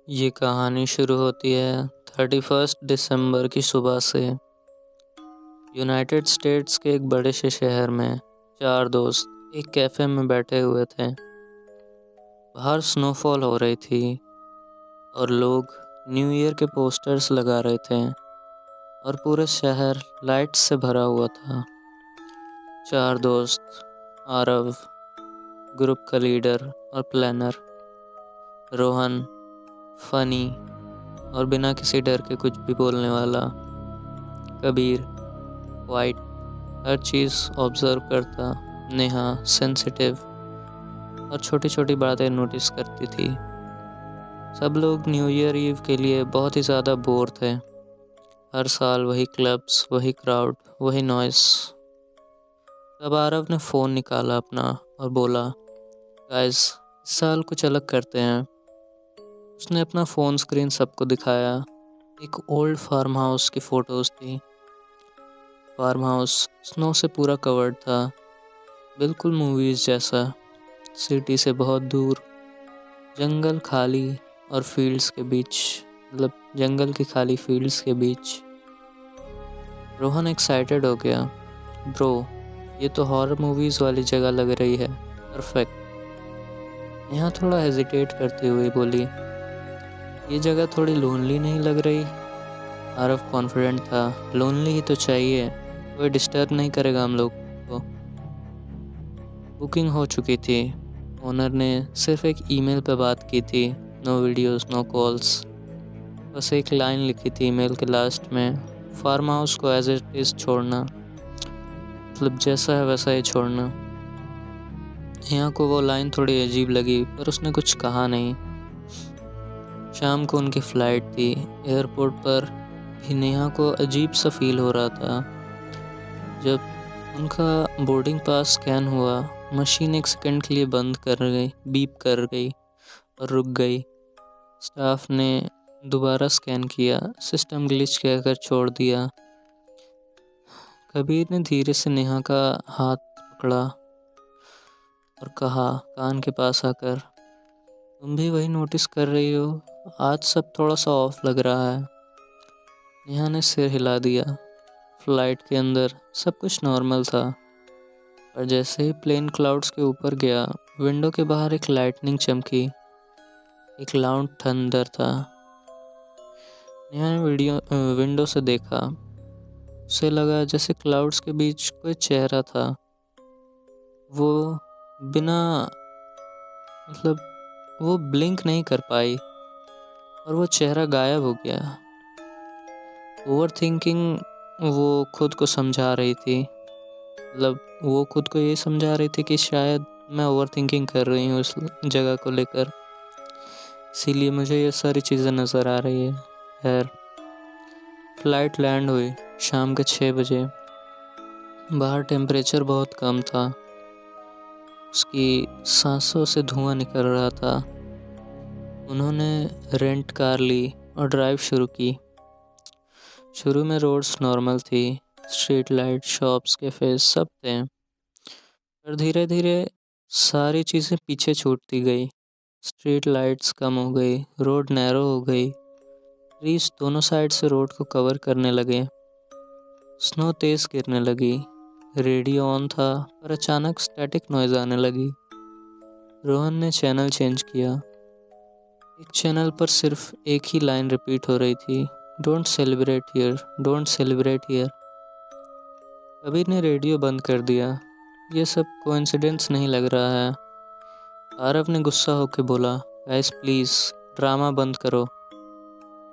ये कहानी शुरू होती है 31 दिसंबर की सुबह से। यूनाइटेड स्टेट्स के एक बड़े से शहर में चार दोस्त एक कैफ़े में बैठे हुए थे। बाहर स्नोफॉल हो रही थी और लोग न्यू ईयर के पोस्टर्स लगा रहे थे और पूरे शहर लाइट्स से भरा हुआ था। चार दोस्त आरव, ग्रुप का लीडर और प्लानर, रोहन फनी और बिना किसी डर के कुछ भी बोलने वाला, कबीर वाइट, हर चीज़ ऑब्जर्व करता, नेहा सेंसिटिव और छोटी छोटी बातें नोटिस करती थी। सब लोग न्यू ईयर ईव के लिए बहुत ही ज़्यादा बोर थे। हर साल वही क्लब्स, वही क्राउड, वही नॉइस। तब आरव ने फ़ोन निकाला अपना और बोला, गाइस इस साल कुछ अलग करते हैं। उसने अपना फ़ोन स्क्रीन सबको दिखाया। एक ओल्ड फार्म हाउस की फ़ोटोज़ थी। फार्म हाउस स्नो से पूरा कवर्ड था, बिल्कुल मूवीज़ जैसा। सिटी से बहुत दूर, जंगल खाली और फील्ड्स के बीच, मतलब जंगल की खाली फील्ड्स के बीच। रोहन एक्साइटेड हो गया, ब्रो ये तो हॉरर मूवीज़ वाली जगह लग रही है, परफेक्ट। यहाँ थोड़ा हेजिटेट करती हुई बोली, ये जगह थोड़ी लोनली नहीं लग रही? आरव कॉन्फिडेंट था, लोनली ही तो चाहिए, कोई डिस्टर्ब नहीं करेगा हम लोग को। बुकिंग हो चुकी थी। ओनर ने सिर्फ एक ईमेल पे बात की थी, नो वीडियोस नो कॉल्स। बस एक लाइन लिखी थी ईमेल के लास्ट में, फार्म हाउस को एज इट इज़ छोड़ना, मतलब जैसा है वैसा ही छोड़ना। यहाँ को वो लाइन थोड़ी अजीब लगी पर उसने कुछ कहा नहीं। शाम को उनकी फ़्लाइट थी। एयरपोर्ट पर भी नेहा को अजीब सा फील हो रहा था। जब उनका बोर्डिंग पास स्कैन हुआ, मशीन एक सेकंड के लिए बंद कर गई, बीप कर गई और रुक गई। स्टाफ ने दोबारा स्कैन किया, सिस्टम ग्लिच कहकर छोड़ दिया। कबीर ने धीरे से नेहा का हाथ पकड़ा और कहा कान के पास आकर, तुम भी वही नोटिस कर रही हो? आज सब थोड़ा सा ऑफ लग रहा है। नेहा ने सिर हिला दिया। फ्लाइट के अंदर सब कुछ नॉर्मल था, पर जैसे ही प्लेन क्लाउड्स के ऊपर गया, विंडो के बाहर एक लाइटनिंग चमकी। एक लाउड थंडर था। नेहा ने विंडो से देखा। उसे लगा जैसे क्लाउड्स के बीच कोई चेहरा था। वो बिना मतलब वो ब्लिंक नहीं कर पाई और वो चेहरा गायब हो गया। ओवर थिंकिंग वो खुद को समझा रही थी, मतलब वो खुद को ये समझा रही थी कि शायद मैं ओवर थिंकिंग कर रही हूँ उस जगह को लेकर, इसीलिए मुझे ये सारी चीज़ें नज़र आ रही है। खैर, फ्लाइट लैंड हुई शाम के 6 बजे। बाहर टेम्परेचर बहुत कम था। उसकी सांसों से धुआं निकल रहा था। उन्होंने रेंट कार ली और ड्राइव शुरू की। शुरू में रोड्स नॉर्मल थी, स्ट्रीट लाइट, शॉप्स, कैफेज सब थे, पर धीरे धीरे सारी चीज़ें पीछे छूटती गई। स्ट्रीट लाइट्स कम हो गई, रोड नैरो हो गई, ट्रीज दोनों साइड से रोड को कवर करने लगे। स्नो तेज़ गिरने लगी। रेडियो ऑन था पर अचानक स्टैटिक नॉइज़ आने लगी। रोहन ने चैनल चेंज किया। एक चैनल पर सिर्फ एक ही लाइन रिपीट हो रही थी, don't celebrate here, don't celebrate here. Kabir ने रेडियो बंद कर दिया। ये सब कोइंसिडेंस नहीं लग रहा है। आरव ने गुस्सा होकर बोला, गाइस प्लीज़ ड्रामा बंद करो।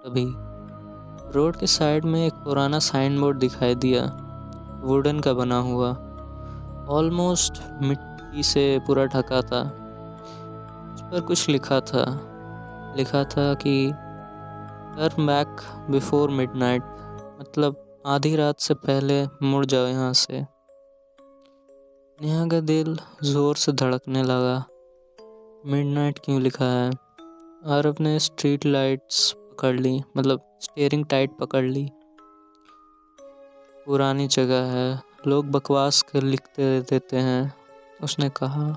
तभी रोड के साइड में एक पुराना साइन बोर्ड दिखाई दिया, वुडन का बना हुआ, ऑलमोस्ट मिट्टी से पूरा ढका था। उस पर कुछ लिखा था कि टर्न बैक बिफोर मिडनाइट, मतलब आधी रात से पहले मुड़ जाओ यहाँ से। नेहा का दिल ज़ोर से धड़कने लगा। मिडनाइट क्यों लिखा है? आरव ने स्ट्रीट लाइट्स पकड़ ली, मतलब स्टीयरिंग टाइट पकड़ ली। पुरानी जगह है, लोग बकवास कर लिखते देते हैं, उसने कहा।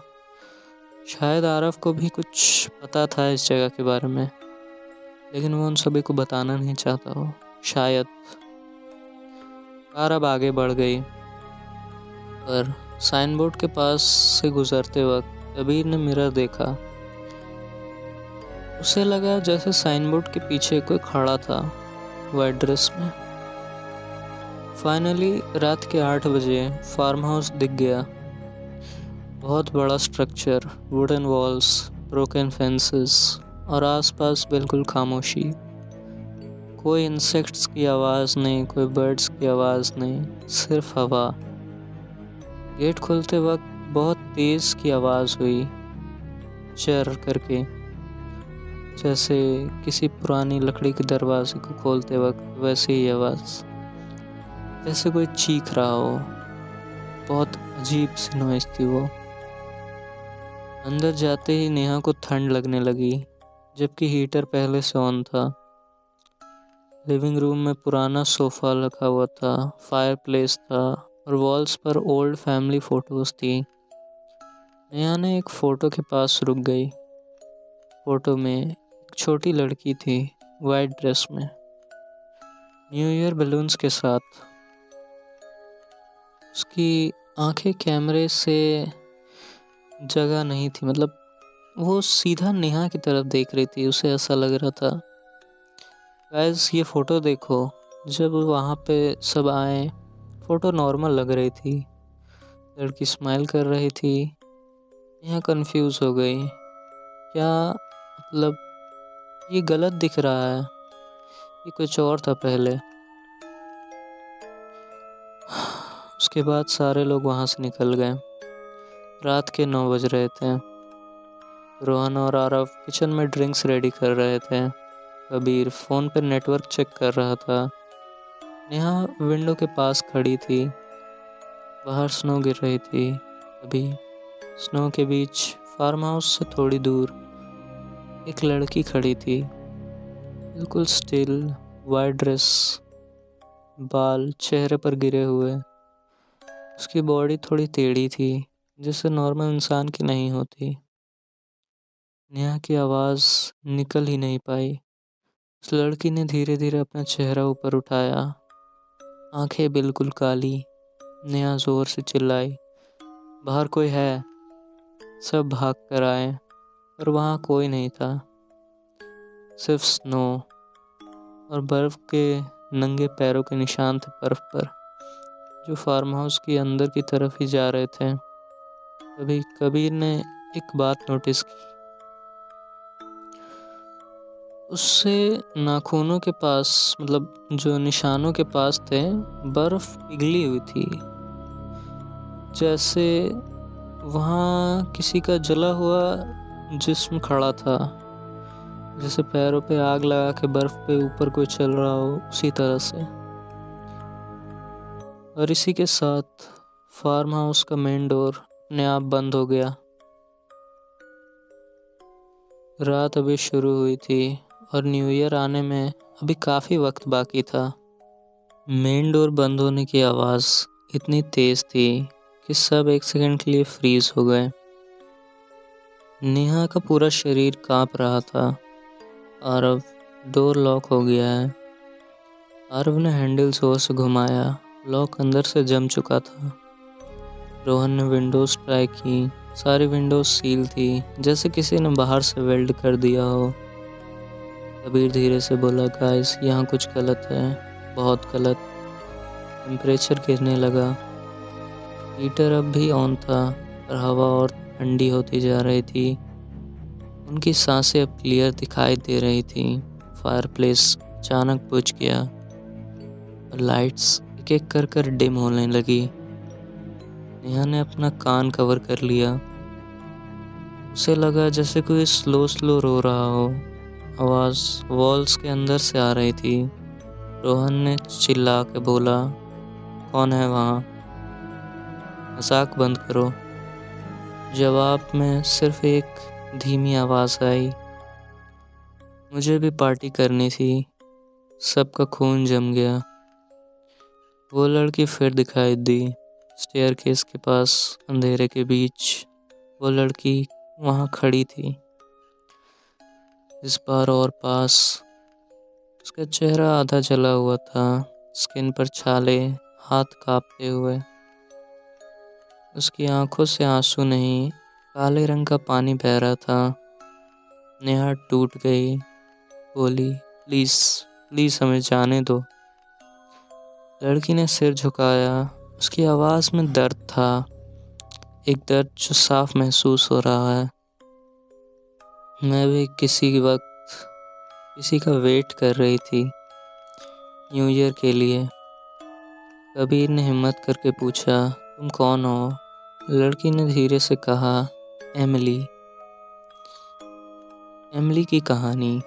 शायद आरव को भी कुछ पता था इस जगह के बारे में। लेकिन वो उन सभी को बताना नहीं चाहता हो शायद। कार अब आगे बढ़ गई, पर साइन बोर्ड के पास से गुजरते वक्त कबीर ने मिरर देखा। उसे लगा जैसे साइन बोर्ड के पीछे कोई खड़ा था, वाइट ड्रेस में। फाइनली रात के 8 बजे फार्म हाउस दिख गया। बहुत बड़ा structure, wooden walls, broken fences और आसपास बिल्कुल खामोशी। कोई इंसेक्ट्स की आवाज़ नहीं, कोई बर्ड्स की आवाज़ नहीं, सिर्फ हवा। गेट खुलते वक्त बहुत तेज़ की आवाज़ हुई, चर करके, जैसे किसी पुरानी लकड़ी के दरवाजे को खोलते वक्त वैसे ही आवाज़, जैसे कोई चीख रहा हो। बहुत अजीब सी नॉइज़ थी वो। अंदर जाते ही नेहा को ठंड लगने लगी, जबकि हीटर पहले से ऑन था। लिविंग रूम में पुराना सोफ़ा रखा हुआ था, फायरप्लेस था और वॉल्स पर ओल्ड फैमिली फ़ोटोज़ थी। नेहा ने एक फ़ोटो के पास रुक गई। फ़ोटो में एक छोटी लड़की थी, वाइट ड्रेस में, न्यू ईयर बैलून्स के साथ। उसकी आंखें कैमरे से जगह नहीं थी, मतलब वो सीधा नेहा की तरफ देख रही थी। उसे ऐसा लग रहा था। गाइस ये फ़ोटो देखो। जब वहाँ पे सब आए, फ़ोटो नॉर्मल लग रही थी, लड़की स्माइल कर रही थी। नेहा कंफ्यूज हो गई। क्या मतलब ये गलत दिख रहा है, ये कुछ और था पहले। उसके बाद सारे लोग वहाँ से निकल गए। रात के 9 बज रहे थे। रोहन और आरव किचन में ड्रिंक्स रेडी कर रहे थे। कबीर फ़ोन पर नेटवर्क चेक कर रहा था। नेहा विंडो के पास खड़ी थी। बाहर स्नो गिर रही थी। अभी स्नो के बीच फार्म हाउस से थोड़ी दूर एक लड़की खड़ी थी, बिल्कुल स्टिल, वाइट ड्रेस, बाल चेहरे पर गिरे हुए। उसकी बॉडी थोड़ी टेढ़ी थी, जैसे नॉर्मल इंसान की नहीं होती। नेहा की आवाज़ निकल ही नहीं पाई। उस लड़की ने धीरे धीरे अपना चेहरा ऊपर उठाया, आंखें बिल्कुल काली। नेहा जोर से चिल्लाई, बाहर कोई है? सब भाग कर आए, पर वहाँ कोई नहीं था, सिर्फ स्नो और बर्फ़ के नंगे पैरों के निशान थे बर्फ़ पर, जो फार्म हाउस के अंदर की तरफ ही जा रहे थे। तभी कबीर ने एक बात नोटिस की। उससे नाखूनों के पास, मतलब जो निशानों के पास थे, बर्फ़ पिघली हुई थी, जैसे वहाँ किसी का जला हुआ जिस्म खड़ा था, जैसे पैरों पे आग लगा के बर्फ़ पे ऊपर कोई चल रहा हो, उसी तरह से। और इसी के साथ फार्म हाउस का मेन डोर अपने आप बंद हो गया। रात अभी शुरू हुई थी और न्यू ईयर आने में अभी काफ़ी वक्त बाकी था। मेन डोर बंद होने की आवाज़ इतनी तेज़ थी कि सब एक सेकंड के लिए फ्रीज हो गए। नेहा का पूरा शरीर कांप रहा था। आरव, डोर लॉक हो गया है। आरव ने हैंडल जोर से घुमाया, लॉक अंदर से जम चुका था। रोहन ने विंडोज़ ट्राई की, सारी विंडोज़ सील थी, जैसे किसी ने बाहर से वेल्ड कर दिया हो। कबीर धीरे से बोला, गाइस यहाँ कुछ गलत है, बहुत गलत। टेम्परेचर गिरने लगा। हीटर अब भी ऑन था, पर हवा और ठंडी होती जा रही थी। उनकी सांसें अब क्लियर दिखाई दे रही थी। फायरप्लेस अचानक बुझ गया और लाइट्स एक एक कर डिम होने लगी। नेहा ने अपना कान कवर कर लिया। उसे लगा जैसे कोई स्लो स्लो रो रहा हो। आवाज़ वॉल्स के अंदर से आ रही थी। रोहन ने चिल्ला के बोला, कौन है वहाँ? मजाक बंद करो। जवाब में सिर्फ एक धीमी आवाज़ आई, मुझे भी पार्टी करनी थी। सबका खून जम गया। वो लड़की फिर दिखाई दी, स्टेयरकेस के पास अंधेरे के बीच। वो लड़की वहाँ खड़ी थी, इस बार और पास, उसका चेहरा आधा जला हुआ था, स्किन पर छाले, हाथ कांपते हुए। उसकी आंखों से आंसू नहीं, काले रंग का पानी बह रहा था। नेहा टूट गई, बोली, प्लीज प्लीज हमें जाने दो। लड़की ने सिर झुकाया। उसकी आवाज में दर्द था, एक दर्द जो साफ महसूस हो रहा है। मैं भी किसी वक्त किसी का वेट कर रही थी, न्यू ईयर के लिए। कबीर ने हिम्मत करके पूछा, तुम कौन हो? लड़की ने धीरे से कहा, एमिली। एमिली की कहानी।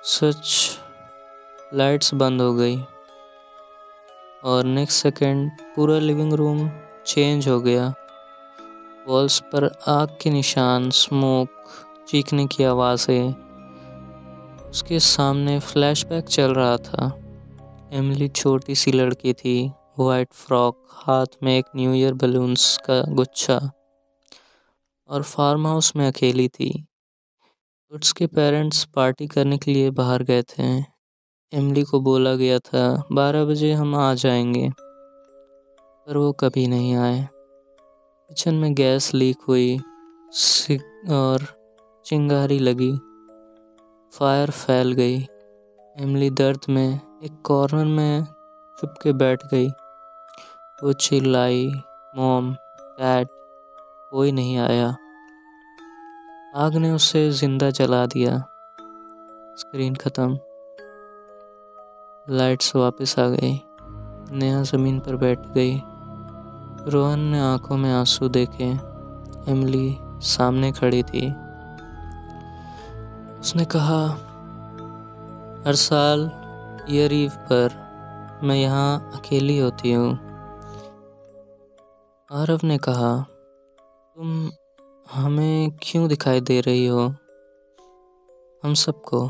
सच। लाइट्स बंद हो गई और नेक्स्ट सेकंड पूरा लिविंग रूम चेंज हो गया। वॉल्स पर आग के निशान, स्मोक, चीखने की आवाज़ें। उसके सामने फ्लैशबैक चल रहा था। एमिली छोटी सी लड़की थी, वाइट फ्रॉक, हाथ में एक न्यू ईयर बलून्स का गुच्छा, और फार्म हाउस में अकेली थी। उसके पेरेंट्स पार्टी करने के लिए बाहर गए थे। एमिली को बोला गया था 12 बजे हम आ जाएंगे, पर वो कभी नहीं आए। किचन में गैस लीक हुई और चिंगारी लगी। फायर फैल गई। एमिली दर्द में एक कॉर्नर में चुप के बैठ गई। वो चिल्लाई, मॉम, डैड, कोई नहीं आया। आग ने उसे जिंदा जला दिया। स्क्रीन खत्म। लाइट्स वापस आ गई। नेहा जमीन पर बैठ गई। रोहन ने आंखों में आंसू देखे। एमिली सामने खड़ी थी। उसने कहा, हर साल ईयर ईव पर मैं यहाँ अकेली होती हूँ। आरव ने कहा, तुम हमें क्यों दिखाई दे रही हो? हम सबको।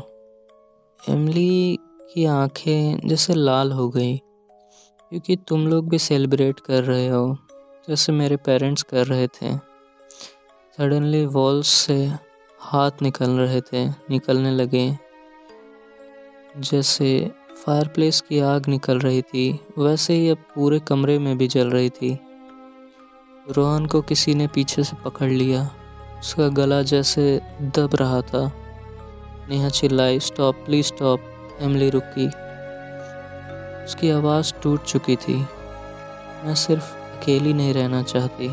एमिली की आंखें जैसे लाल हो गई, क्योंकि तुम लोग भी सेलिब्रेट कर रहे हो जैसे मेरे पेरेंट्स कर रहे थे। सडनली वॉल्स से हाथ निकलने लगे। जैसे फायरप्लेस की आग निकल रही थी, वैसे ही अब पूरे कमरे में भी जल रही थी। रोहन को किसी ने पीछे से पकड़ लिया। उसका गला जैसे दब रहा था। नेहा चिल्लाई, स्टॉप, प्लीज स्टॉप। एमिली रुकी। उसकी आवाज़ टूट चुकी थी। मैं सिर्फ अकेली नहीं रहना चाहती।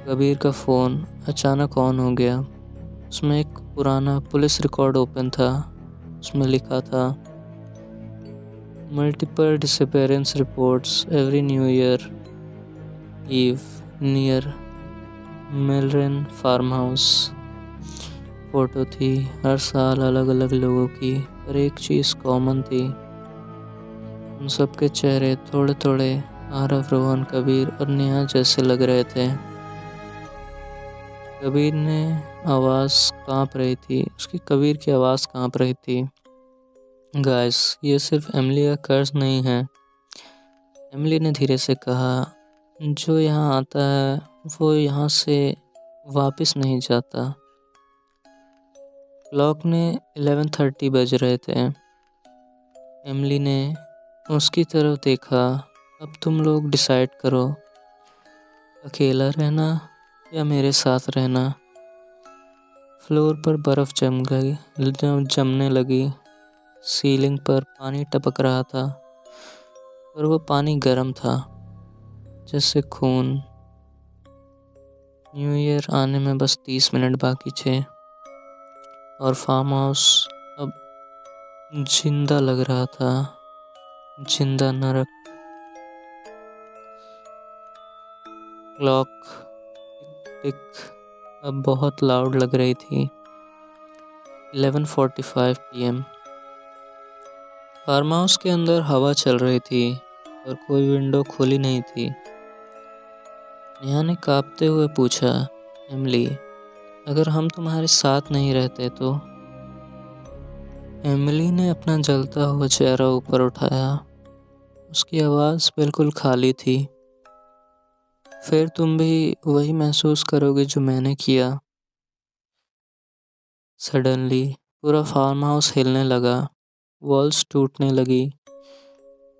कबीर का फ़ोन अचानक ऑन हो गया। उसमें एक पुराना पुलिस रिकॉर्ड ओपन था। उसमें लिखा था, multiple disappearance reports every new year eve near मिलरेन फार्म हाउस। फ़ोटो थी हर साल अलग अलग लोगों की, पर एक चीज़ कॉमन थी। उन सबके चेहरे थोड़े थोड़े आरव, रोहन, कबीर और नेहा जैसे लग रहे थे। कबीर की आवाज़ कांप रही थी। गाइस, ये सिर्फ एमिली का कर्ज नहीं है। एमिली ने धीरे से कहा, जो यहाँ आता है वो यहाँ से वापस नहीं जाता। क्लॉक ने 11:30 बज रहे थे। एमिली ने उसकी तरफ देखा। अब तुम लोग डिसाइड करो, अकेला रहना या मेरे साथ रहना। फ्लोर पर बर्फ जमने लगी। सीलिंग पर पानी टपक रहा था, और वो पानी गर्म था जैसे खून। न्यू ईयर आने में बस 30 मिनट बाकी थे, और फार्म हाउस अब जिंदा लग रहा था, जिंदा नरक। क्लॉक टिक अब बहुत लाउड लग रही थी। 11:45 PM। फार्म हाउस के अंदर हवा चल रही थी, और कोई विंडो खुली नहीं थी। नेहा ने कांपते हुए पूछा, एमिली, अगर हम तुम्हारे साथ नहीं रहते तो? एमिली ने अपना जलता हुआ चेहरा ऊपर उठाया। उसकी आवाज़ बिल्कुल खाली थी। फिर तुम भी वही महसूस करोगे जो मैंने किया। सडनली पूरा फार्म हाउस हिलने लगा, वॉल्स टूटने लगी,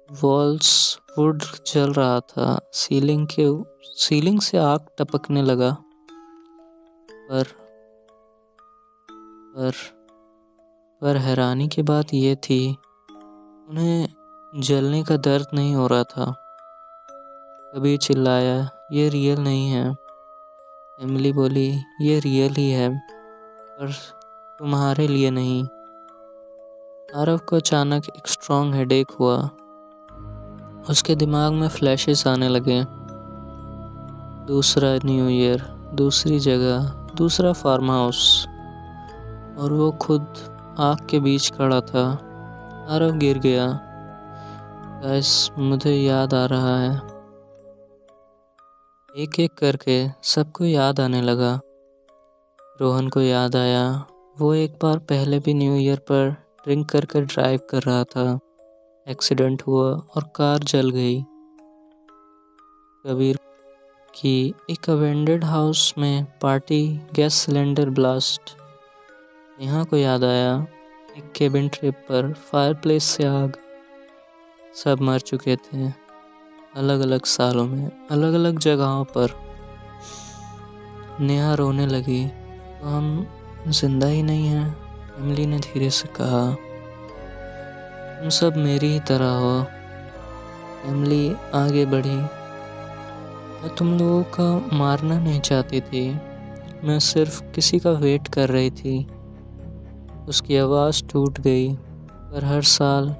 वॉल्स वुड जल रहा था, सीलिंग से आग टपकने लगा। पर पर पर हैरानी की बात ये थी, उन्हें जलने का दर्द नहीं हो रहा था। कबीर चिल्लाया, ये रियल नहीं है। एमिली बोली, ये रियल ही है, पर तुम्हारे लिए नहीं। आरव को अचानक एक स्ट्रॉन्ग हेडेक हुआ। उसके दिमाग में फ्लैशेस आने लगे। दूसरा न्यू ईयर, दूसरी जगह, दूसरा फार्म हाउस, और वो खुद आग के बीच खड़ा था। आरव गिर गया। गाइस, मुझे याद आ रहा है। एक एक करके सबको याद आने लगा। रोहन को याद आया, वो एक बार पहले भी न्यू ईयर पर ड्रिंक कर कर ड्राइव कर रहा था। एक्सीडेंट हुआ और कार जल गई। कबीर की एक अबेंडेड हाउस में party, gas cylinder blast. Neha को याद आया, एक केबिन ट्रिप पर फायरप्लेस से आग। सब मर चुके थे, अलग अलग सालों में, अलग अलग जगहों पर। नेहा रोने लगी, तो हम जिंदा ही नहीं हैं। एमिली ने धीरे से कहा, तुम सब मेरी ही तरह हो। एमिली आगे बढ़ी, मैं तुम लोगों का मारना नहीं चाहती थी, मैं सिर्फ किसी का वेट कर रही थी। उसकी आवाज़ टूट गई। पर हर साल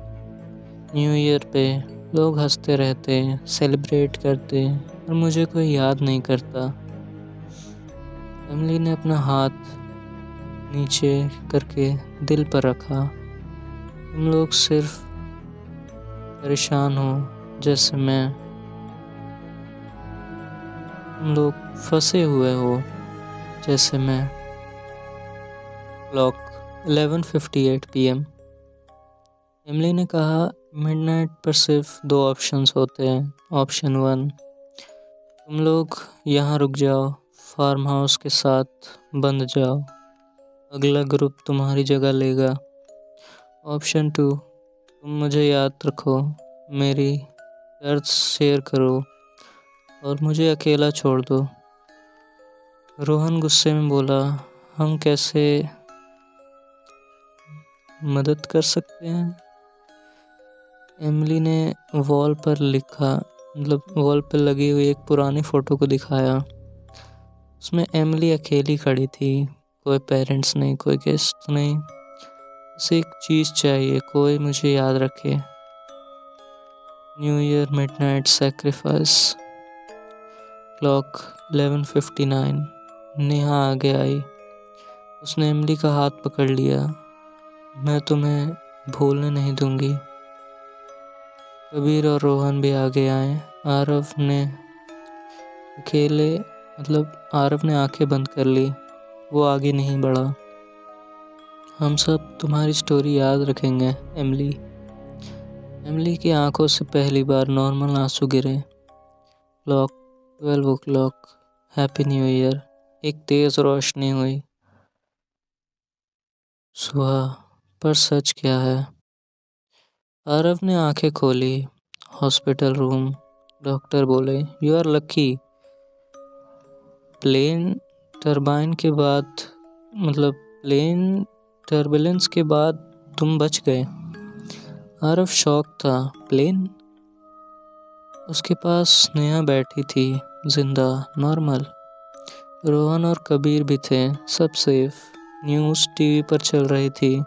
न्यू ईयर पे लोग हंसते रहते, सेलिब्रेट करते, और मुझे कोई याद नहीं करता। एमिली ने अपना हाथ नीचे करके दिल पर रखा। तुम लोग सिर्फ परेशान हो जैसे मैं। तुम लोग फंसे हुए हो जैसे मैं। Clock 11:58 PM। एमिली ने कहा, मिडनाइट पर सिर्फ दो ऑप्शंस होते हैं। ऑप्शन 1, तुम लोग यहाँ रुक जाओ, फार्म हाउस के साथ बंध जाओ, अगला ग्रुप तुम्हारी जगह लेगा। ऑप्शन 2, तुम मुझे याद रखो, मेरी दर्द शेयर करो, और मुझे अकेला छोड़ दो। रोहन गुस्से में बोला, हम कैसे मदद कर सकते हैं? एमिली ने वॉल पर लगी हुई एक पुरानी फ़ोटो को दिखाया। उसमें एमिली अकेली खड़ी थी, कोई पेरेंट्स नहीं, कोई गेस्ट नहीं। बस एक चीज़ चाहिए, कोई मुझे याद रखे। New year midnight sacrifice. Clock 11:59। Neha आगे आई। उसने एमिली का हाथ पकड़ लिया। मैं तुम्हें भूलने नहीं दूंगी। कबीर और रोहन भी आगे आए। आरव ने आंखें बंद कर ली। वो आगे नहीं बढ़ा। हम सब तुम्हारी स्टोरी याद रखेंगे एमिली। एमिली की आंखों से पहली बार नॉर्मल आंसू गिरे। Clock 12 o'clock। Happy new year. एक तेज रोशनी हुई। सुहा, पर सच क्या है? आरव ने आंखें खोली। Hospital room. डॉक्टर बोले, you are lucky. Plane turbulence के बाद तुम बच गए। आरव शॉक था। प्लेन? उसके पास नेहा बैठी थी, जिंदा, नॉर्मल। रोहन और कबीर भी थे, सब सेफ। न्यूज़ टीवी पर चल रही थी।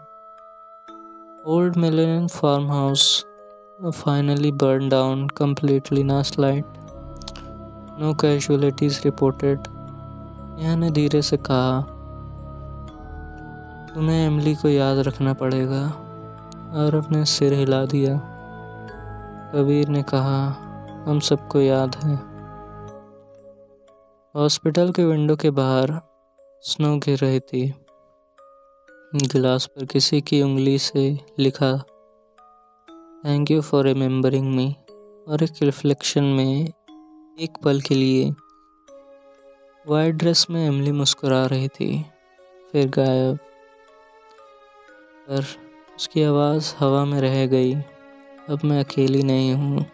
Old millennium farm house finally burned down completely last night. No casualties reported. Neha ने धीरे से कहा, तुम्हें एमिली को याद रखना पड़ेगा। आरव ने सिर हिला दिया। कबीर ने कहा, हम सबको याद है। हॉस्पिटल के विंडो के बाहर स्नो गिर रही थी। गिलास पर किसी की उंगली से लिखा, थैंक यू फॉर रिमेम्बरिंग मी। और एक रिफ्लेक्शन में एक पल के लिए वाइट ड्रेस में एमिली मुस्कुरा रही थी, फिर गायब। पर उसकी आवाज़ हवा में रह गई। अब मैं अकेली नहीं हूँ।